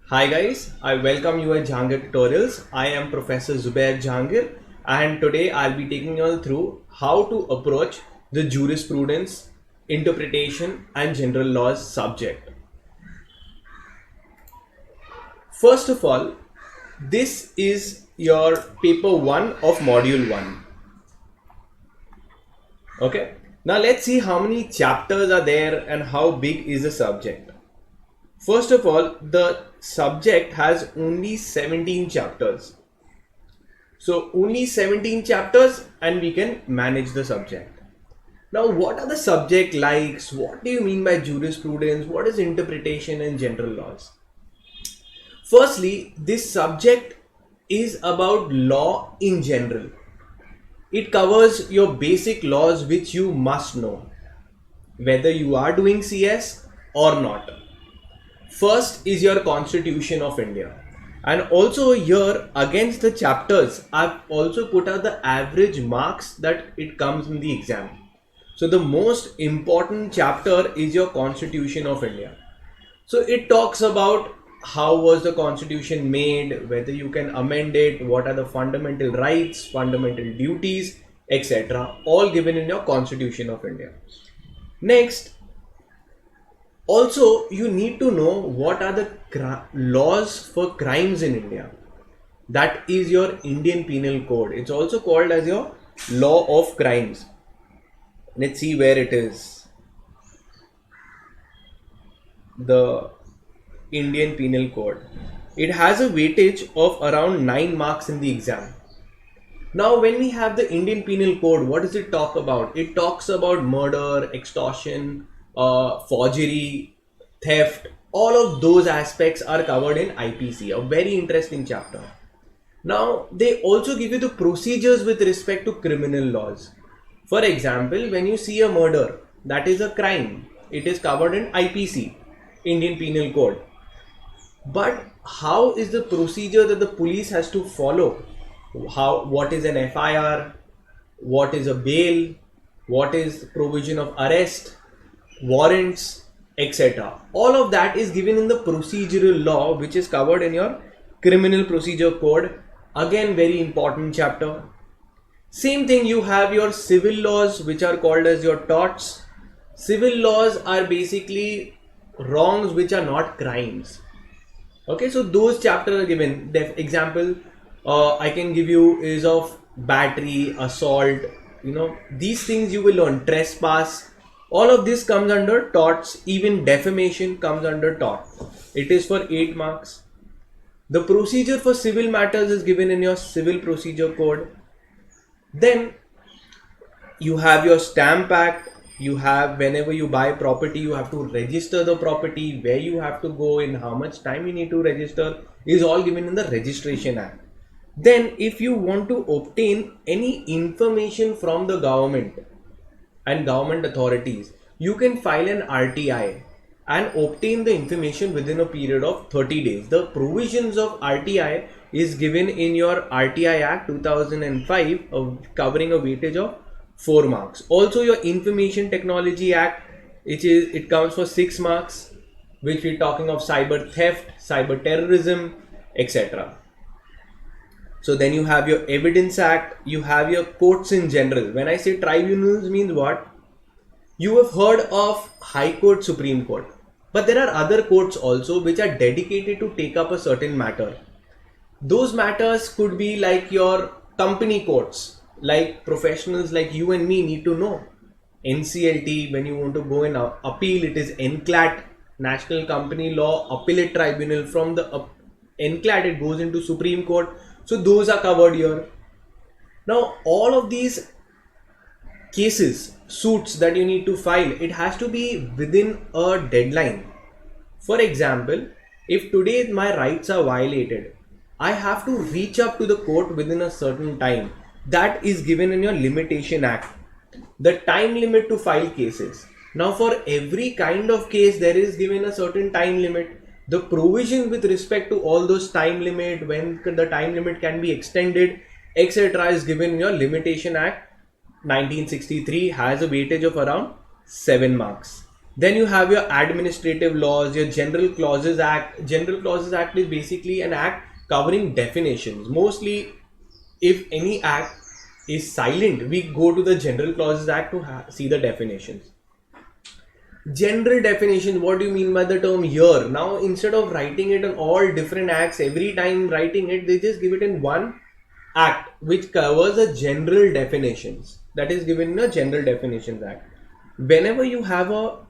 Hi guys, I welcome you at Jahangir Tutorials. I am Professor Zubair Jahangir and today I'll be taking you all through how to approach the jurisprudence, interpretation and general laws subject. First of all, this is your paper 1 of module 1. Okay, now let's see how many chapters are there and how big is the subject. First of all, the subject has only 17 chapters. So only 17 chapters and we can manage the subject. Now what are the subject likes? What do you mean by jurisprudence? What is interpretation and general laws? Firstly, this subject is about law in general. It covers your basic laws which you must know, whether you are doing CS or not. First is your Constitution of India. And also here against the chapters, I've also put out the average marks that it comes in the exam. So the most important chapter is your Constitution of India. So it talks about how was the constitution made, whether you can amend it, what are the fundamental rights, fundamental duties, etc. All given in your Constitution of India. Next, also, you need to know what are the laws for crimes in India. That is your Indian Penal Code. It's also called as your Law of Crimes. Let's see where it is. The Indian Penal Code. It has a weightage of around 9 marks in the exam. Now, when we have the Indian Penal Code, what does it talk about? It talks about murder, extortion, forgery, theft. All of those aspects are covered in IPC, a very interesting chapter. Now, they also give you the procedures with respect to criminal laws. For example, when you see a murder, that is a crime. It is covered in IPC, Indian Penal Code. But how is the procedure that the police has to follow? What is an FIR, what is a bail, what is provision of arrest, warrants, etc. All of that is given in the procedural law, which is covered in your criminal procedure code. Again, very important chapter. Same thing, you have your civil laws, which are called as your torts. Civil laws are basically wrongs which are not crimes. Okay, so those chapters are given. The example I can give you is of battery, assault, these things you will learn, trespass. All of this comes under torts, even defamation comes under tort. It is for 8 marks. The procedure for civil matters is given in your civil procedure code. Then you have your Stamp Act. You have, whenever you buy property, you have to register the property, where you have to go, in how much time you need to register, is all given in the Registration Act. Then if you want to obtain any information from the government and government authorities, you can file an RTI and obtain the information within a period of 30 days. The provisions of RTI is given in your RTI Act 2005, covering a weightage of 4 marks. Also your Information Technology Act, it comes for 6 marks, which we're talking of cyber theft, cyber terrorism, etc. So then you have your Evidence Act, you have your courts in general. When I say tribunals means what? You have heard of High Court, Supreme Court. But there are other courts also which are dedicated to take up a certain matter. Those matters could be like your company courts, like professionals like you and me need to know. NCLT, when you want to go and appeal, it is NCLAT, National Company Law Appellate Tribunal. From the NCLAT, it goes into Supreme Court. So those are covered here. Now all of these cases, suits that you need to file, it has to be within a deadline. For example, if today my rights are violated, I have to reach up to the court within a certain time. That is given in your Limitation Act. The time limit to file cases. Now for every kind of case, there is given a certain time limit. The provision with respect to all those time limit, when the time limit can be extended, etc. is given in your Limitation Act 1963, has a weightage of around 7 marks. Then you have your administrative laws, your General Clauses Act. General Clauses Act is basically an act covering definitions. Mostly, if any act is silent, we go to the General Clauses Act to see the definitions. General definition, what do you mean by the term here? Now, instead of writing it on all different acts, every time writing it, they just give it in one act which covers the general definitions. That is given in a General Definitions Act. Whenever you have a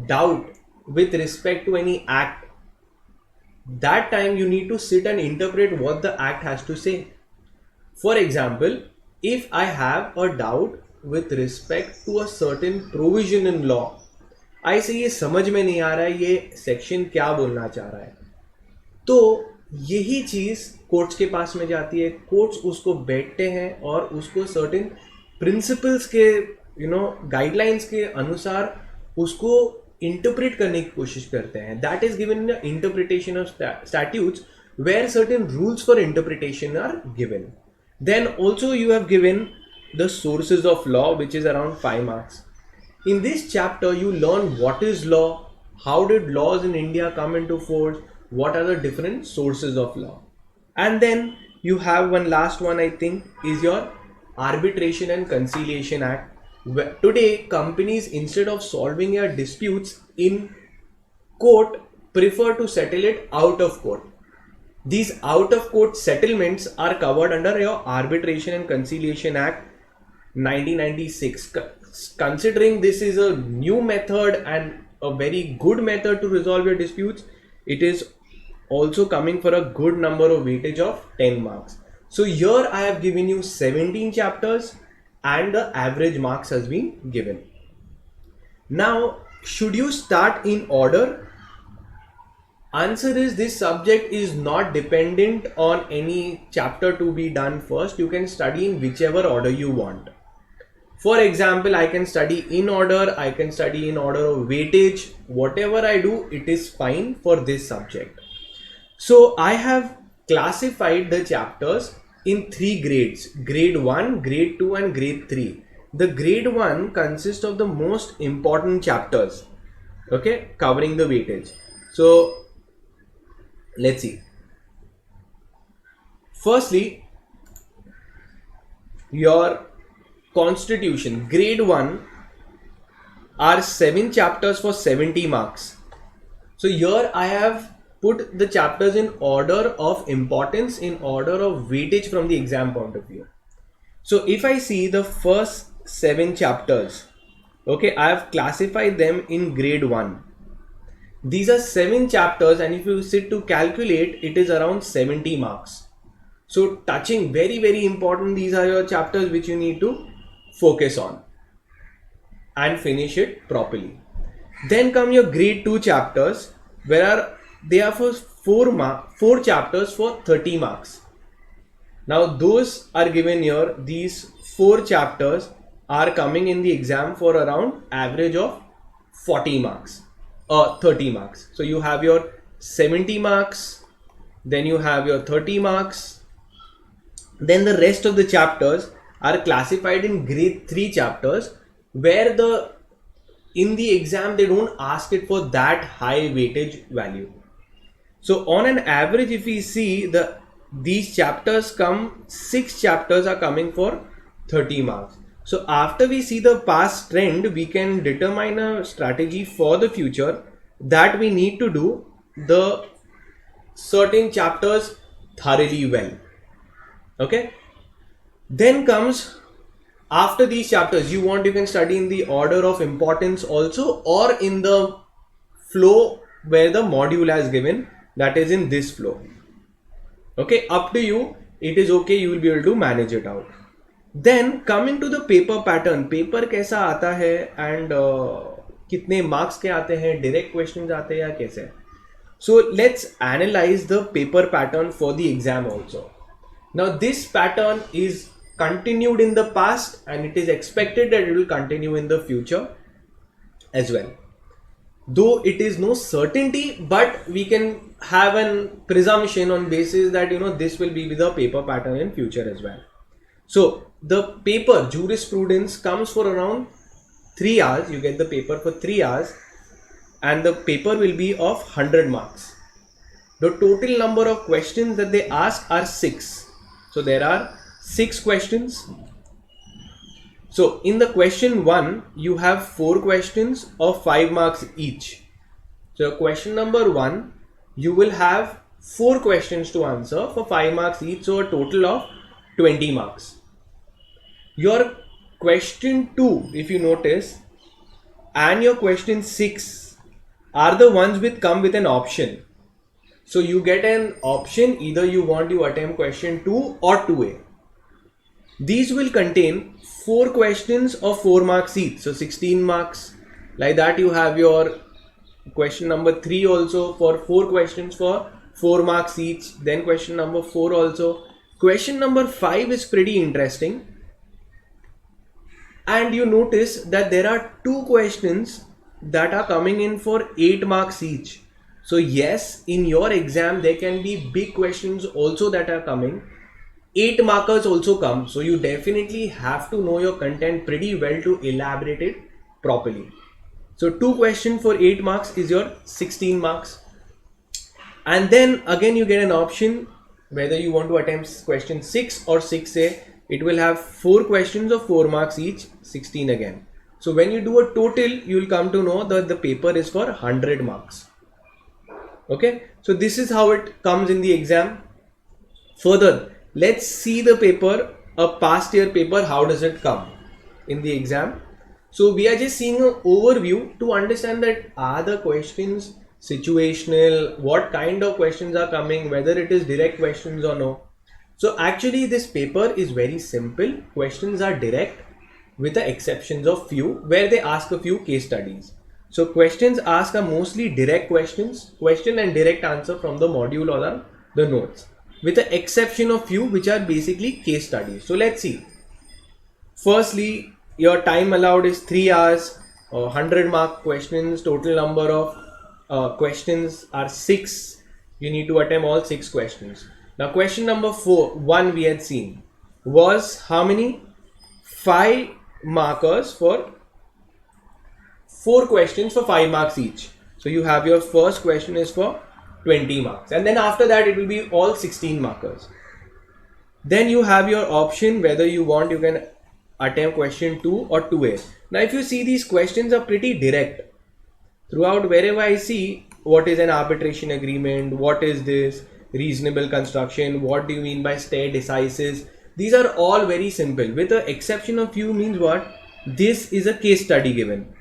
doubt with respect to any act, that time you need to sit and interpret what the act has to say. For example, if I have a doubt with respect to a certain provision in law, I say ये समझ में नहीं आ रहा है ये section क्या बोलना चाह रहा है, तो यही चीज कोर्ट्स के पास में जाती है. कोर्ट्स उसको बैठते हैं और उसको सर्टेन प्रिंसिपल्स के गाइडलाइंस के अनुसार उसको इंटरप्रेट करने की कोशिश करते हैं. That is given in the interpretation of statutes where certain rules for interpretation are given. Then also you have given the sources of law, which is around 5 marks. In this chapter you learn what is law, how did laws in India come into force, what are the different sources of law. And then you have one last one, I think, is your Arbitration and Conciliation Act. Today companies, instead of solving their disputes in court, prefer to settle it out of court. These out of court settlements are covered under your Arbitration and Conciliation Act 1996. Considering this is a new method and a very good method to resolve your disputes, it is also coming for a good number of weightage of 10 marks. So here I have given you 17 chapters and the average marks has been given. Now, should you start in order? Answer is, this subject is not dependent on any chapter to be done first. You can study in whichever order you want. For example, I can study in order, I can study in order of weightage. Whatever I do, it is fine for this subject. So I have classified the chapters in 3 grades: grade 1, grade 2 and grade 3. The grade 1 consists of the most important chapters, okay, covering the weightage. So let's see. Firstly, your Constitution, grade 1, are 7 chapters for 70 marks. So here I have put the chapters in order of importance, in order of weightage from the exam point of view. So if I see the first 7 chapters, okay, I have classified them in grade 1. These are 7 chapters, and if you sit to calculate, it is around 70 marks. So touching, very very important, these are your chapters which you need to focus on and finish it properly. Then come your grade 2 chapters, where they are for 4 chapters for 30 marks. Now those are given here. These 4 chapters are coming in the exam for around average of 40 marks. 30 marks. So you have your 70 marks, then you have your 30 marks. Then the rest of the chapters are classified in grade 3 chapters, where in the exam they don't ask it for that high weightage value. So on an average, if we see these chapters come, 6 chapters are coming for 30 marks. So after we see the past trend, we can determine a strategy for the future that we need to do the certain chapters thoroughly well. Okay. Then comes, after these chapters, you can study in the order of importance also, or in the flow where the module has given, that is in this flow. Okay, up to you. It is okay, you will be able to manage it out. Then coming to the paper pattern, paper कैसा आता है and कितने marks के आते हैं, direct questions आते हैं या कैसे. So let's analyze the paper pattern for the exam also. Now this pattern is continued in the past, and it is expected that it will continue in the future as well. Though it is no certainty, but we can have a presumption on basis that this will be the paper pattern in future as well. So the paper jurisprudence comes for around 3 hours. You get the paper for 3 hours, and the paper will be of 100 marks. The total number of questions that they ask are 6. So there are 6 questions. So in the question 1, you have 4 questions of 5 marks each. So question number 1, you will have 4 questions to answer for 5 marks each, so a total of 20 marks. Your question 2, if you notice, and your question 6 are the ones which come with an option. So you get an option, either you want to attempt question 2 or 2A. These will contain 4 questions of 4 marks each, so 16 marks. Like that you have your question number 3 also for 4 questions for 4 marks each. Then question number 4 also. Question number 5 is pretty interesting. And you notice that there are 2 questions that are coming in for 8 marks each. So yes, in your exam there can be big questions also that are coming. 8 markers also come. So you definitely have to know your content pretty well to elaborate it properly. So 2 questions for 8 marks is your 16 marks. And then again you get an option whether you want to attempt question 6 or 6A. It will have 4 questions of 4 marks each, 16 again. So when you do a total, you will come to know that the paper is for 100 marks. Okay, so this is how it comes in the exam. Further, let's see the paper, a past year paper, how does it come in the exam. So we are just seeing an overview to understand that are the questions situational, what kind of questions are coming, whether it is direct questions or no. So actually this paper is very simple. Questions are direct with the exceptions of few where they ask a few case studies. So questions asked are mostly direct questions, question and direct answer from the module or the notes, with the exception of few which are basically case studies. So let's see. Firstly, your time allowed is 3 hours, 100 mark questions, total number of questions are 6. You need to attempt all 6 questions. Now question number 1 we had seen was how many? 5 markers for 4 questions for 5 marks each. So you have your first question is for 20 marks, and then after that it will be all 16 markers. Then you have your option whether you want, you can attempt question 2 or 2A. Now if you see, these questions are pretty direct. Throughout wherever I see what is an arbitration agreement, what is this, reasonable construction, what do you mean by stare decisis, these are all very simple with the exception of few. Means what? This is a case study given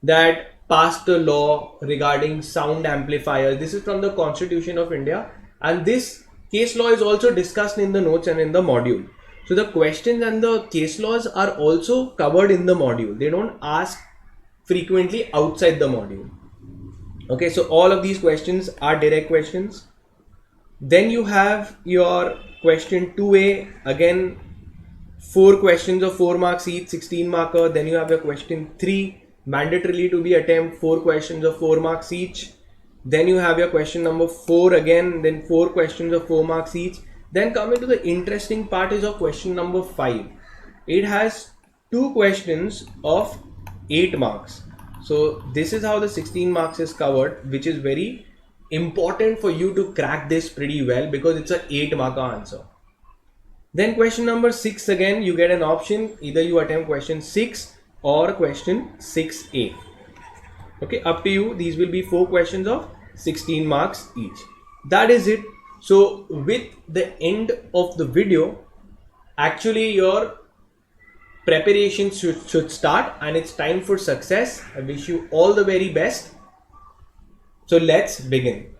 that passed a law regarding sound amplifier. This is from the Constitution of India, and this case law is also discussed in the notes and in the module. So the questions and the case laws are also covered in the module. They don't ask frequently outside the module. Okay, so all of these questions are direct questions. Then you have your question 2A, again 4 questions of 4 marks each, 16 marker. Then you have your question 3, mandatorily to be attempt 4 questions of 4 marks each. Then you have your question number 4 again, then 4 questions of 4 marks each. Then coming to the interesting part is of question number 5. It has 2 questions of 8 marks. So this is how the 16 marks is covered, which is very important for you to crack this pretty well because it's a 8 marker answer. Then question number 6, again you get an option, either you attempt question 6 or question 6A. Okay, up to you. These will be 4 questions of 16 marks each. That is it. So with the end of the video, actually your preparation should start, and it's time for success. I wish you all the very best. So let's begin.